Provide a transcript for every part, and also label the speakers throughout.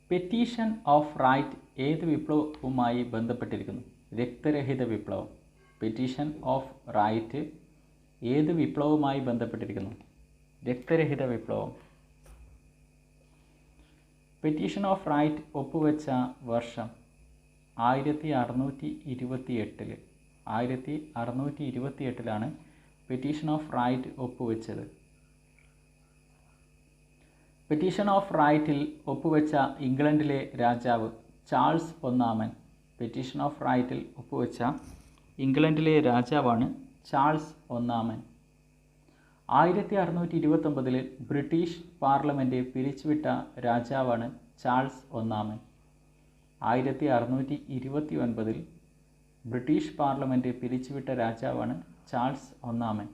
Speaker 1: Petition of right ഏത് വിപ്ലവവുമായി ബന്ധപ്പെട്ടിരിക്കുന്നു? രക്തരഹിത വിപ്ലവം. പെറ്റീഷൻ ഓഫ് റൈറ്റ് ഏത് വിപ്ലവവുമായി ബന്ധപ്പെട്ടിരിക്കുന്നു? രക്തരഹിത വിപ്ലവം. പെറ്റീഷൻ ഓഫ് റൈറ്റ് ഒപ്പുവെച്ച വർഷം 1628. 1628 പെറ്റീഷൻ ഓഫ് റൈറ്റ് ഒപ്പുവെച്ചത്. പെറ്റീഷൻ ഓഫ് റൈറ്റിൽ ഒപ്പുവെച്ച ഇംഗ്ലണ്ടിലെ രാജാവ് ചാൾസ് ഒന്നാമൻ. പെറ്റീഷൻ ഓഫ് റൈറ്റിൽ ഒപ്പുവെച്ച ഇംഗ്ലണ്ടിലെ രാജാവാണ് ചാൾസ് ഒന്നാമൻ. 1629 ബ്രിട്ടീഷ് പാർലമെൻറ്റ് പിരിച്ചുവിട്ട രാജാവാണ് ചാൾസ് ഒന്നാമൻ. 1629 ബ്രിട്ടീഷ് പാർലമെൻറ്റ് പിരിച്ചുവിട്ട രാജാവാണ് ചാൾസ് ഒന്നാമൻ.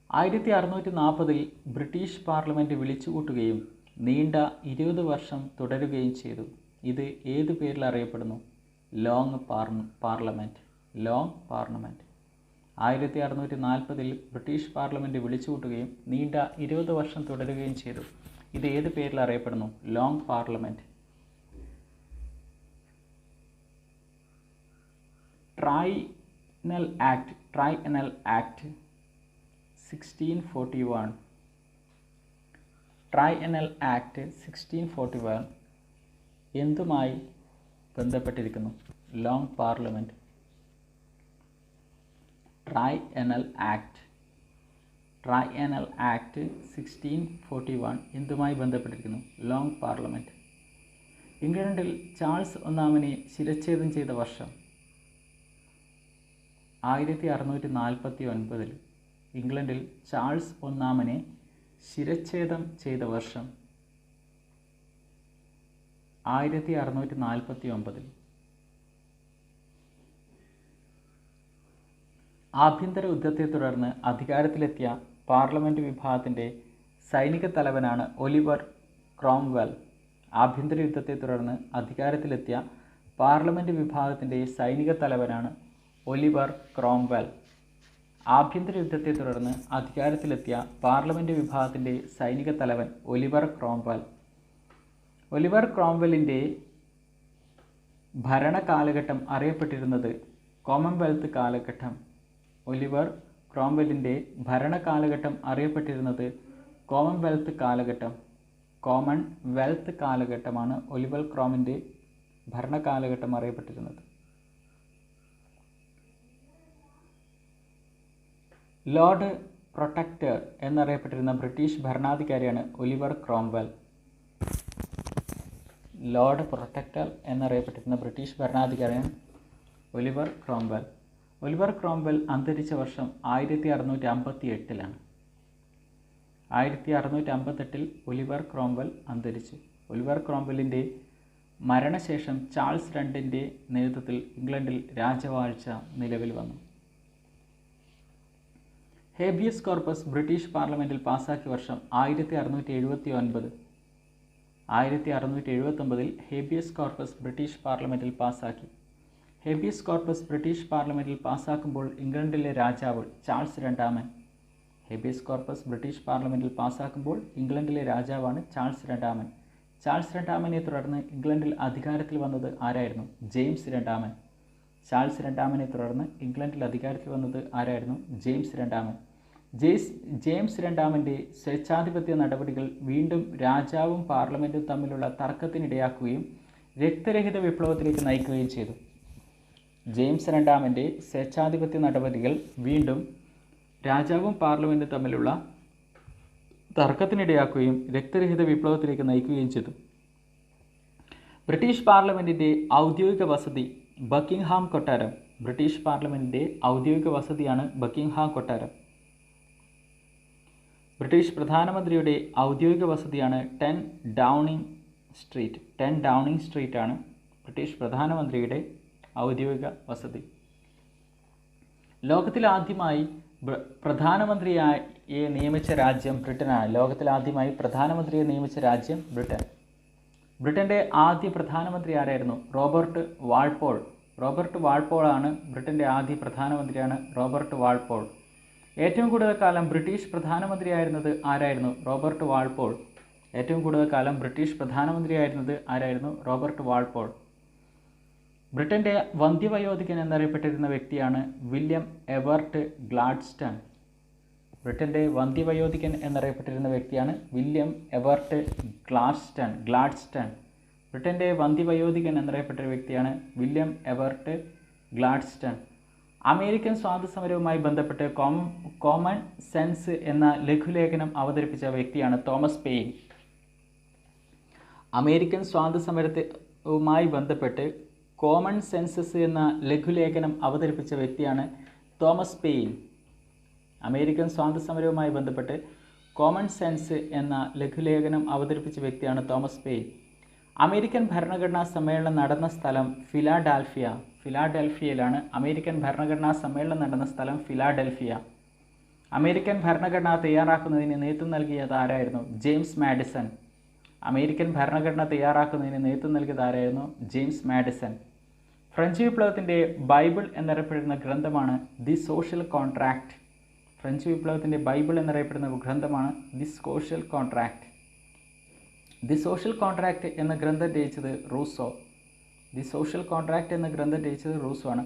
Speaker 1: 1640 ബ്രിട്ടീഷ് പാർലമെൻറ്റ് വിളിച്ചുകൂട്ടുകയും നീണ്ട 20 വർഷം തുടരുകയും ചെയ്തു. ഇത് ഏത് പേരിൽ അറിയപ്പെടുന്നു? Long Parliament. Long Parliament. 1640 British Parliament വിളിച്ചുകൂട്ടുകയും നീണ്ട 20 വർഷം തുടരുകയും ചെയ്തു. ഇത് ഏത് പേരിൽ അറിയപ്പെടുന്നു? Long Parliament. Triennial Act 1641. Triennial Act 1641 എന്തുമായി ബന്ധപ്പെട്ടിരിക്കുന്നു? Long Parliament. ട്രൈനൽ ആക്ട് 1641 എന്തുമായി ബന്ധപ്പെട്ടിരിക്കുന്നു? Long Parliament. ഇംഗ്ലണ്ടിൽ ചാൾസ് ഒന്നാമനെ ശിരച്ഛേദം ചെയ്ത വർഷം 1649. ഇംഗ്ലണ്ടിൽ ചാൾസ് ഒന്നാമനെ ശിരച്ഛേദം ചെയ്ത വർഷം 1649. ആഭ്യന്തര യുദ്ധത്തെ തുടർന്ന് അധികാരത്തിലെത്തിയ പാർലമെൻറ്റ് വിഭാഗത്തിൻ്റെ സൈനിക തലവനാണ് ഒലിവർ ക്രോംവെൽ. ആഭ്യന്തര യുദ്ധത്തെ തുടർന്ന് അധികാരത്തിലെത്തിയ പാർലമെൻറ്റ് വിഭാഗത്തിൻ്റെ സൈനിക തലവനാണ് ഒലിവർ ക്രോംവെൽ. ആഭ്യന്തര യുദ്ധത്തെ തുടർന്ന് അധികാരത്തിലെത്തിയ പാർലമെൻറ്റ് വിഭാഗത്തിൻ്റെ സൈനിക തലവൻ ഒലിവർ ക്രോംവെൽ. ഒലിവർ ക്രോംവെല്ലിൻ്റെ ഭരണകാലഘട്ടം അറിയപ്പെട്ടിരുന്നത് കോമൺവെൽത്ത് കാലഘട്ടം. ഒലിവർ ക്രോംവെല്ലിൻ്റെ ഭരണകാലഘട്ടം അറിയപ്പെട്ടിരുന്നത് കോമൺവെൽത്ത് കാലഘട്ടം. കോമൺവെൽത്ത് കാലഘട്ടമാണ് ഒലിവർ ക്രോംവെല്ലിൻ്റെ ഭരണകാലഘട്ടം അറിയപ്പെട്ടിരുന്നത്. ലോർഡ് പ്രൊട്ടക്ടർ എന്നറിയപ്പെട്ടിരുന്ന ബ്രിട്ടീഷ് ഭരണാധികാരിയാണ് ഒലിവർ ക്രോംവെൽ. ലോർഡ് പ്രൊട്ടക്ടർ എന്നറിയപ്പെട്ടിരുന്ന ബ്രിട്ടീഷ് ഭരണാധികാരിയാണ് ഒലിവർ ക്രോംവെൽ. ഒലിവർ ക്രോംവെൽ അന്തരിച്ച വർഷം 1658. 1658 ഒലിവർ ക്രോംവെൽ അന്തരിച്ചു. ഒലിവർ ക്രോംവെല്ലിൻ്റെ മരണശേഷം ചാൾസ് രണ്ടിൻ്റെ നേതൃത്വത്തിൽ ഇംഗ്ലണ്ടിൽ രാജവാഴ്ച നിലവിൽ വന്നു. ഹേബിയസ് കോർപ്പസ് ബ്രിട്ടീഷ് പാർലമെൻറ്റിൽ പാസാക്കിയ വർഷം 1679. 1679 ഹേബിയസ് കോർപ്പസ് ബ്രിട്ടീഷ് പാർലമെൻറ്റിൽ പാസാക്കി. ഹേബിയസ് കോർപ്പസ് ബ്രിട്ടീഷ് പാർലമെൻറ്റിൽ പാസാക്കുമ്പോൾ ഇംഗ്ലണ്ടിലെ രാജാവ് ചാൾസ് രണ്ടാമൻ. ഹേബിയസ് കോർപ്പസ് ബ്രിട്ടീഷ് പാർലമെൻറ്റിൽ പാസാക്കുമ്പോൾ ഇംഗ്ലണ്ടിലെ രാജാവാണ് ചാൾസ് രണ്ടാമൻ. ചാൾസ് രണ്ടാമനെ തുടർന്ന് ഇംഗ്ലണ്ടിൽ അധികാരത്തിൽ വന്നത് ആരായിരുന്നു? ജെയിംസ് രണ്ടാമൻ. ചാൾസ് രണ്ടാമനെ തുടർന്ന് ഇംഗ്ലണ്ടിൽ അധികാരത്തിൽ വന്നത് ആരായിരുന്നു? ജെയിംസ് രണ്ടാമൻ. ജെയിംസ് രണ്ടാമൻ്റെ സ്വേച്ഛാധിപത്യ നടപടികൾ വീണ്ടും രാജാവും പാർലമെൻറ്റും തമ്മിലുള്ള തർക്കത്തിനിടയാക്കുകയും രക്തരഹിത വിപ്ലവത്തിലേക്ക് നയിക്കുകയും ചെയ്തു. ജെയിംസ് രണ്ടാമൻ്റെ സ്വേച്ഛാധിപത്യ നടപടികൾ വീണ്ടും രാജാവും പാർലമെൻറ്റും തമ്മിലുള്ള തർക്കത്തിനിടയാക്കുകയും രക്തരഹിത വിപ്ലവത്തിലേക്ക് നയിക്കുകയും ചെയ്തു. ബ്രിട്ടീഷ് പാർലമെൻറ്റിൻ്റെ ഔദ്യോഗിക വസതി ബക്കിംഗ്ഹാം കൊട്ടാരം. ബ്രിട്ടീഷ് പാർലമെൻറ്റിൻ്റെ ഔദ്യോഗിക വസതിയാണ് ബക്കിംഗ്ഹാം കൊട്ടാരം. ബ്രിട്ടീഷ് പ്രധാനമന്ത്രിയുടെ ഔദ്യോഗിക വസതിയാണ് 10 ഡൗണിംഗ് സ്ട്രീറ്റ്. 10 ഡൗണിംഗ് സ്ട്രീറ്റാണ് ബ്രിട്ടീഷ് പ്രധാനമന്ത്രിയുടെ ഔദ്യോഗിക വസതി. ലോകത്തിലാദ്യമായി പ്രധാനമന്ത്രിയെ നിയമിച്ച രാജ്യം ബ്രിട്ടനാണ്. ലോകത്തിലാദ്യമായി പ്രധാനമന്ത്രിയെ നിയമിച്ച രാജ്യം ബ്രിട്ടൻ. ബ്രിട്ടൻ്റെ ആദ്യ പ്രധാനമന്ത്രി ആരായിരുന്നു? Robert Walpole. റോബർട്ട് വാൾപോളാണ് ബ്രിട്ടൻ്റെ ആദ്യ പ്രധാനമന്ത്രിയാണ് റോബർട്ട് വാൾപോൾ. ഏറ്റവും കൂടുതൽ കാലം ബ്രിട്ടീഷ് പ്രധാനമന്ത്രിയായിരുന്നത് ആരായിരുന്നു? Robert Walpole. ഏറ്റവും കൂടുതൽ കാലം ബ്രിട്ടീഷ് പ്രധാനമന്ത്രിയായിരുന്നത് ആരായിരുന്നു? Robert Walpole. ബ്രിട്ടൻ്റെ വന്ധ്യവയോധികൻ എന്നറിയപ്പെട്ടിരുന്ന വ്യക്തിയാണ് വില്യം എവർട്ട് ഗ്ലാഡ്സ്റ്റൺ. ബ്രിട്ടൻ്റെ വന്ധ്യവയോധികൻ എന്നറിയപ്പെട്ടിരുന്ന വ്യക്തിയാണ് വില്യം എവർട്ട് ഗ്ലാഡ്സ്റ്റൺ. ബ്രിട്ടൻ്റെ വന്ധ്യവയോധികൻ എന്നറിയപ്പെട്ട വ്യക്തിയാണ് വില്യം എവർട്ട് ഗ്ലാഡ്സ്റ്റൺ. അമേരിക്കൻ സ്വാതന്ത്ര്യസമരവുമായി ബന്ധപ്പെട്ട് കോമൺ സെൻസ് എന്ന ലഘുലേഖനം അവതരിപ്പിച്ച വ്യക്തിയാണ് തോമസ് പെയിൻ. അമേരിക്കൻ സ്വാതന്ത്ര്യസമരവുമായി ബന്ധപ്പെട്ട് കോമൺ സെൻസസ് എന്ന ലഘുലേഖനം അവതരിപ്പിച്ച വ്യക്തിയാണ് തോമസ് പെയിൻ. അമേരിക്കൻ സ്വാതന്ത്ര്യസമരവുമായി ബന്ധപ്പെട്ട് കോമൺ സെൻസ് എന്ന ലഘുലേഖനം അവതരിപ്പിച്ച വ്യക്തിയാണ് തോമസ് പെയിൻ. അമേരിക്കൻ ഭരണഘടനാ സമ്മേളനം നടന്ന സ്ഥലം ഫിലാഡൽഫിയയിലാണ്. അമേരിക്കൻ ഭരണഘടനാ സമ്മേളനം നടന്ന സ്ഥലം ഫിലാഡൽഫിയ. അമേരിക്കൻ ഭരണഘടന തയ്യാറാക്കുന്നതിന് നേതൃത്വം നൽകിയത് ആരായിരുന്നു? James Madison. അമേരിക്കൻ ഭരണഘടന തയ്യാറാക്കുന്നതിന് നേതൃത്വം നൽകിയത് ആരായിരുന്നു? James Madison. ഫ്രഞ്ച് വിപ്ലവത്തിൻ്റെ ബൈബിൾ എന്നറിയപ്പെടുന്ന ഗ്രന്ഥമാണ് ദി സോഷ്യൽ കോൺട്രാക്റ്റ്. ഫ്രഞ്ച് വിപ്ലവത്തിൻ്റെ ബൈബിൾ എന്നറിയപ്പെടുന്ന ഗ്രന്ഥമാണ് the Social Contract. The Social Contract എന്ന ഗ്രന്ഥം രചിച്ചത് റൂസോ. ദി സോഷ്യൽ കോൺട്രാക്റ്റ് എന്ന ഗ്രന്ഥം രചിച്ചത് റൂസോ ആണ്.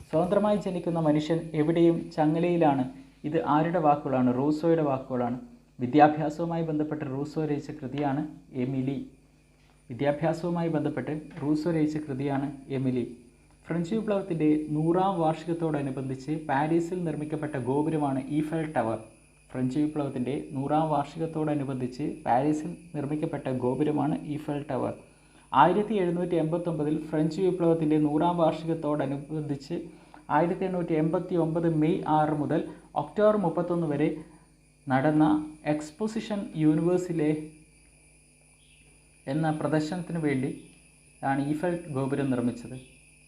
Speaker 1: സ്വതന്ത്രമായി ജനിക്കുന്ന മനുഷ്യൻ എവിടെയും ചങ്ങലയിലാണ്. ഇത് ആരുടെ വാക്കുകളാണ്? റൂസോയുടെ വാക്കുകളാണ്. വിദ്യാഭ്യാസവുമായി ബന്ധപ്പെട്ട് റൂസോ രചിച്ച കൃതിയാണ് എമിലി. വിദ്യാഭ്യാസവുമായി ബന്ധപ്പെട്ട് റൂസോ രചിച്ച കൃതിയാണ് എമിലി. ഫ്രഞ്ച് വിപ്ലവത്തിൻ്റെ 100ാം വാർഷികത്തോടനുബന്ധിച്ച് പാരീസിൽ നിർമ്മിക്കപ്പെട്ട ഗോപുരമാണ് ഈഫൽ ടവർ. ഫ്രഞ്ച് വിപ്ലവത്തിൻ്റെ 100ാം വാർഷികത്തോടനുബന്ധിച്ച് പാരീസിൽ നിർമ്മിക്കപ്പെട്ട ഗോപുരമാണ് ഈഫൽ ടവർ. 1789 ഫ്രഞ്ച് വിപ്ലവത്തിൻ്റെ 100ാം വാർഷികത്തോടനുബന്ധിച്ച് 1889 മെയ് 6 മുതൽ ഒക്ടോബർ 31 വരെ നടന്ന എക്സ്പോസിഷൻ യൂണിവേഴ്സിലെ എന്ന പ്രദർശനത്തിന് വേണ്ടി ആണ് ഈഫൽ ഗോപുരം നിർമ്മിച്ചത്.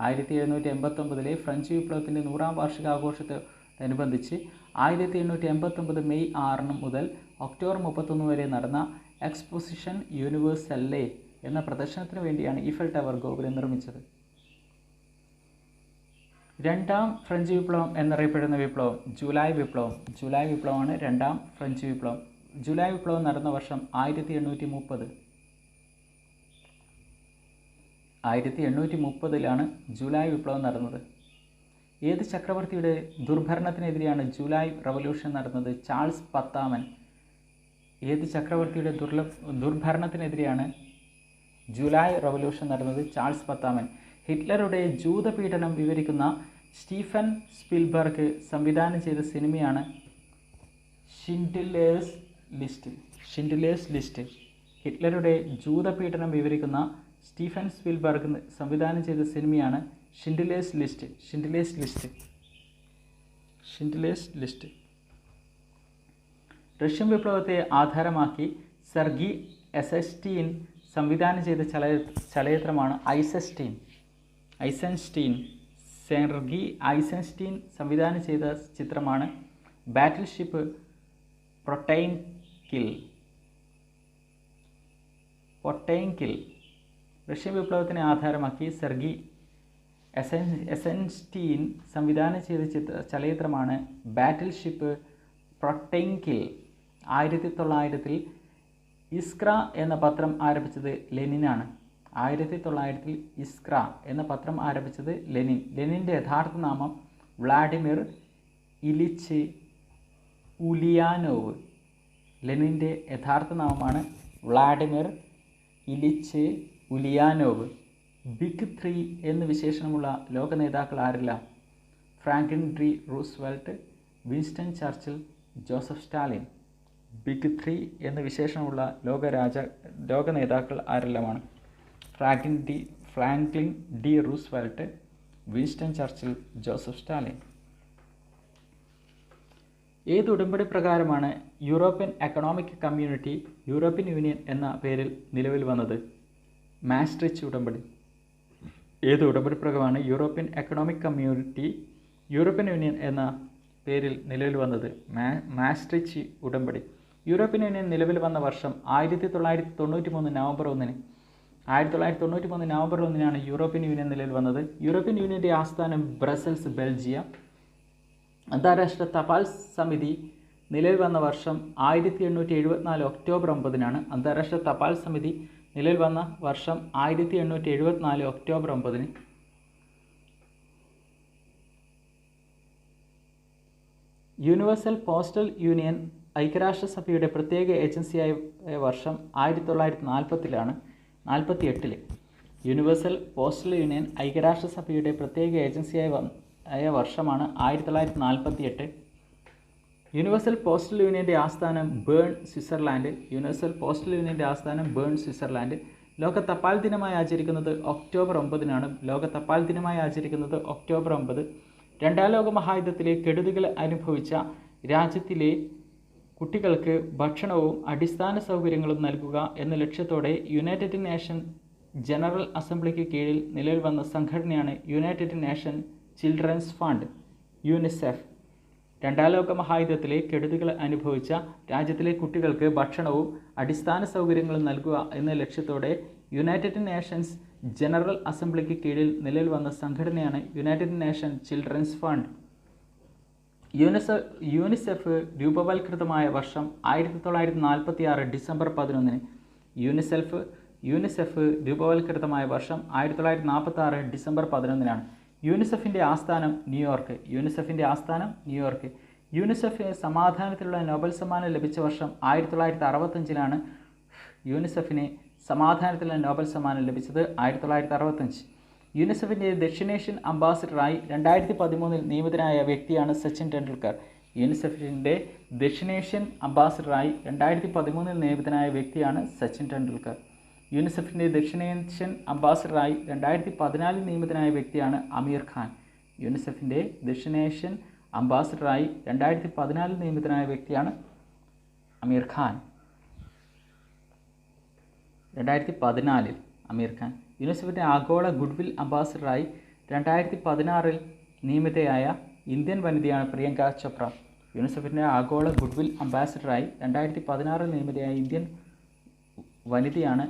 Speaker 1: 1789 ഫ്രഞ്ച് വിപ്ലവത്തിൻ്റെ 100ാം വാർഷികാഘോഷത്തോടനുബന്ധിച്ച് 1889 മെയ് 6 മുതൽ ഒക്ടോബർ 31 വരെ നടന്ന എക്സ്പോസിഷൻ യൂണിവേഴ്സല്ലേ എന്ന പ്രദർശനത്തിന് വേണ്ടിയാണ് ഈഫൽ ടവർ ഗോപുരം നിർമ്മിച്ചത്. രണ്ടാം ഫ്രഞ്ച് വിപ്ലവം എന്നറിയപ്പെടുന്ന വിപ്ലവം ജൂലൈ വിപ്ലവം. ജൂലൈ വിപ്ലവമാണ് രണ്ടാം ഫ്രഞ്ച് വിപ്ലവം. ജൂലൈ വിപ്ലവം നടന്ന വർഷം 1830. 1830 ജൂലൈ വിപ്ലവം നടന്നത്. ഏത് ചക്രവർത്തിയുടെ ദുർഭരണത്തിനെതിരെയാണ് ജൂലൈ റവല്യൂഷൻ നടന്നത്? ചാൾസ് 10. ഏത് ചക്രവർത്തിയുടെ ദുർഭരണത്തിനെതിരെയാണ് ജൂലൈ റവല്യൂഷൻ നടന്നത്? ചാൾസ് 10. ഹിറ്റ്ലറുടെ ജൂതപീഡനം വിവരിക്കുന്ന സ്റ്റീഫൻ സ്പിൽബർഗ് സംവിധാനം ചെയ്ത സിനിമയാണ് ഷിൻഡ്ലേഴ്സ് ലിസ്റ്റ്. ഹിറ്റ്ലറുടെ ജൂതപീഡനം വിവരിക്കുന്ന സ്റ്റീഫൻ സ്പിൽബർഗ് സംവിധാനം ചെയ്ത സിനിമയാണ് ഷിൻഡ്ലേഴ്സ് ലിസ്റ്റ്. റഷ്യൻ വിപ്ലവത്തെ ആധാരമാക്കി സെർഗി എസൻസ്റ്റീൻ സംവിധാനം ചെയ്ത ചലച്ചിത്രമാണ് ഐസൻസ്റ്റീൻ. സെർഗി ഐസൻസ്റ്റീൻ സംവിധാനം ചെയ്ത ചിത്രമാണ് ബാറ്റിൽഷിപ്പ് പൊട്ടൈൻകിൽ. റഷ്യൻ വിപ്ലവത്തിനെ ആധാരമാക്കി സെർഗി എസൻസ്റ്റീൻ സംവിധാനം ചെയ്ത ചലച്ചിത്രമാണ് ബാറ്റിൽഷിപ്പ് പൊട്ടൈൻകിൽ. 1900 ഇസ്ക്ര എന്ന പത്രം ആരംഭിച്ചത് ലെനിനാണ്. 1900 ഇസ്ക്ര എന്ന പത്രം ആരംഭിച്ചത് ലെനിൻ്റെ യഥാർത്ഥ നാമം വ്ളാഡിമിർ ഇലിച്ച് ഉലിയാനോവ്. ലെനിൻ്റെ യഥാർത്ഥ നാമമാണ് വ്ളാഡിമിർ ഇലിച്ച് ഉലിയാനോവ്. ബിഗ് 3 എന്ന് വിശേഷണമുള്ള ലോക നേതാക്കൾ ആരെല്ലാം? Franklin D Roosevelt, Winston Churchill, Joseph Stalin. Big 3 എന്ന് വിശേഷണമുള്ള ലോക നേതാക്കൾ ആരെല്ലാമാണ്? Franklin D Roosevelt, Winston Churchill, Joseph Stalin. ഏത് ഉടമ്പടി പ്രകാരമാണ് European Economic Community European Union എന്ന പേരിൽ നിലവിൽ വന്നത്? മാസ്ട്രിച്ച് ഉടമ്പടി. ഏത് ഉടമ്പടി പ്രകാരമാണ് European Economic Community European Union എന്ന പേരിൽ നിലവിൽ വന്നത്? മാസ്ട്രിച്ച് ഉടമ്പടി. യൂറോപ്യൻ യൂണിയൻ നിലവിൽ വന്ന വർഷം 1993 നവംബർ 1. 1993 നവംബർ 1 യൂറോപ്യൻ യൂണിയൻ നിലവിൽ വന്നത്. യൂറോപ്യൻ യൂണിയൻ്റെ ആസ്ഥാനം ബ്രസൽസ്, ബെൽജിയം. അന്താരാഷ്ട്ര തപാൽ സമിതി നിലവിൽ വന്ന വർഷം 1874 ഒക്ടോബർ 9-നാണ്. അന്താരാഷ്ട്ര തപാൽ സമിതി നിലവിൽ വന്ന വർഷം 1874 ഒക്ടോബർ 9-ന്. യൂണിവേഴ്സൽ പോസ്റ്റൽ യൂണിയൻ ഐക്യരാഷ്ട്രസഭയുടെ പ്രത്യേക ഏജൻസിയായ വർഷം 1948-ൽ. യൂണിവേഴ്സൽ പോസ്റ്റൽ യൂണിയൻ ഐക്യരാഷ്ട്രസഭയുടെ പ്രത്യേക ഏജൻസിയായ വർഷമാണ് 1948. യൂണിവേഴ്സൽ പോസ്റ്റൽ യൂണിയൻ്റെ ആസ്ഥാനം ബേൺ, സ്വിറ്റ്സർലാൻഡ്. യൂണിവേഴ്സൽ പോസ്റ്റൽ യൂണിയൻ്റെ ആസ്ഥാനം ബേൺ, സ്വിറ്റ്സർലാൻഡ്. ലോക തപാൽ ദിനമായി ആചരിക്കുന്നത് ഒക്ടോബർ 9-നാണ്. ലോക തപാൽ ദിനമായി ആചരിക്കുന്നത് ഒക്ടോബർ 9. രണ്ടാം ലോക മഹായുദ്ധത്തിലെ കെടുതികൾ അനുഭവിച്ച രാജ്യത്തിലെ കുട്ടികൾക്ക് ഭക്ഷണവും അടിസ്ഥാന സൗകര്യങ്ങളും നൽകുക എന്ന ലക്ഷ്യത്തോടെ യുണൈറ്റഡ് നേഷൻ ജനറൽ അസംബ്ലിക്ക് കീഴിൽ നിലവിൽ വന്ന സംഘടനയാണ് United Nation Children's fund, UNICEF. രണ്ടാം ലോക മഹായുദ്ധത്തിലെ കെടുതികൾ അനുഭവിച്ച രാജ്യത്തിലെ കുട്ടികൾക്ക് ഭക്ഷണവും അടിസ്ഥാന സൗകര്യങ്ങളും നൽകുക എന്ന ലക്ഷ്യത്തോടെ യുണൈറ്റഡ് നേഷൻസ് ജനറൽ അസംബ്ലിക്ക് കീഴിൽ നിലവിൽ വന്ന സംഘടനയാണ് United Nation Children's Fund. UNICEF രൂപവൽകൃതമായ വർഷം 1946 ഡിസംബർ 11-ന്. യൂണിസെഫ് രൂപവൽകൃതമായ വർഷം 1946 ഡിസംബർ 11-നാണ്. യൂണിസെഫിൻ്റെ ആസ്ഥാനം ന്യൂയോർക്ക്. യൂണിസെഫിന് സമാധാനത്തിലുള്ള നോബൽ സമ്മാനം ലഭിച്ച വർഷം 1965-ലാണ്. യൂണിസെഫിന് സമാധാനത്തിലുള്ള നോബൽ സമ്മാനം ലഭിച്ചത് 1965. യൂണിസെഫിൻ്റെ ദക്ഷിണേഷ്യൻ അംബാസിഡറായി 2013 നിയമിതനായ വ്യക്തിയാണ് സച്ചിൻ ടെണ്ടുൽക്കർ. യൂണിസെഫിൻ്റെ ദക്ഷിണേഷ്യൻ അംബാസിഡറായി 2013 നിയമിതനായ വ്യക്തിയാണ് സച്ചിൻ ടെണ്ടുൽക്കർ. യൂണിസെഫിൻ്റെ ദക്ഷിണേഷ്യൻ അംബാസിഡറായി 2014 നിയമിതനായ വ്യക്തിയാണ് അമീർ ഖാൻ. യൂണിസെഫിൻ്റെ ദക്ഷിണേഷ്യൻ അംബാസിഡറായി 2014 നിയമിതനായ വ്യക്തിയാണ് അമീർ ഖാൻ. 2014 അമീർ ഖാൻ. യൂണിസെഫിൻ്റെ ആഗോള ഗുഡ്വിൽ അംബാസിഡറായി 2016 നിയമിതയായ ഇന്ത്യൻ വനിതയാണ് പ്രിയങ്ക ചോപ്ര. യൂണിസെഫിൻ്റെ ആഗോള ഗുഡ്വിൽ അംബാസിഡറായി 2016 നിയമിതയായ ഇന്ത്യൻ വനിതയാണ്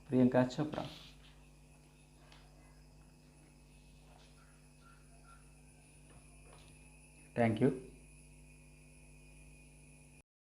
Speaker 1: പ്രിയങ്ക ചോപ്ര. Thank you.